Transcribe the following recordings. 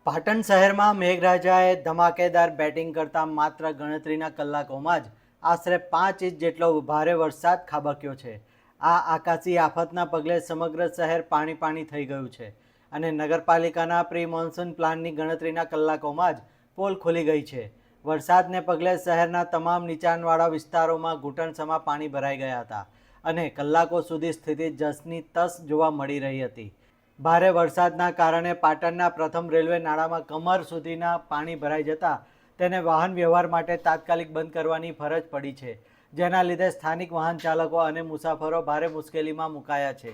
પાટણ શહેરમાં મેઘરાજાએ ધમાકેદાર બેટિંગ કરતા માત્ર ગણતરીના કલાકોમાં જ આશરે 5 ઇંચ જેટલો ભારે વરસાદ ખાબક્યો છે. આ આકાશી આફતના પગલે સમગ્ર શહેર પાણી થઈ ગયું છે અને નગરપાલિકાના પ્રી મોન્સૂન પ્લાનની ગણતરીના કલાકોમાં જ પોલ ખુલી ગઈ છે. વરસાદને પગલે શહેરના તમામ નીચાણવાળા વિસ્તારોમાં ઘૂંટણસમા પાણી ભરાઈ ગયા હતા અને કલાકો સુધી સ્થિતિ જસની તસ જોવા મળી રહી હતી. ભારે વરસાદના કારણે પાટણના પ્રથમ રેલવે નાળામાં કમર સુધીના પાણી ભરાઈ જતા તેને વાહન વ્યવહાર માટે તાત્કાલિક બંધ કરવાની ફરજ પડી છે, જેના લીધે સ્થાનિક વાહન ચાલકો અને મુસાફરો ભારે મુશ્કેલીમાં મુકાયા છે.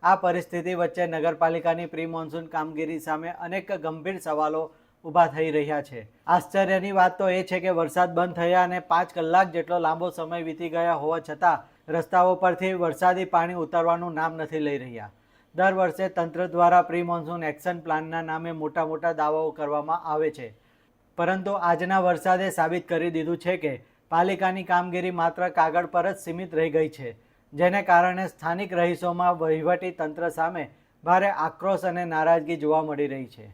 આ પરિસ્થિતિ વચ્ચે નગરપાલિકાની પ્રી મોન્સૂન કામગીરી સામે અનેક ગંભીર સવાલો ઊભા થઈ રહ્યા છે. આશ્ચર્યની વાત તો એ છે કે વરસાદ બંધ થયા અને 5 કલાક જેટલો લાંબો સમય વીતી ગયા હોવા છતાં રસ્તાઓ પરથી વરસાદી પાણી ઉતરવાનું નામ નથી લઈ રહ્યા. દર વર્ષે તંત્ર દ્વારા પ્રી મોન્સૂન એક્શન પ્લાનના નામે મોટા દાવાઓ કરવામાં આવે છે, પરંતુ આજના વરસાદે સાબિત કરી દીધું છે કે પાલિકાની કામગીરી માત્ર કાગળ પર જ સીમિત રહી ગઈ છે, જેને કારણે સ્થાનિક રહીશોમાં વહીવટી તંત્ર સામે ભારે આક્રોશ અને નારાજગી જોવા મળી રહી છે.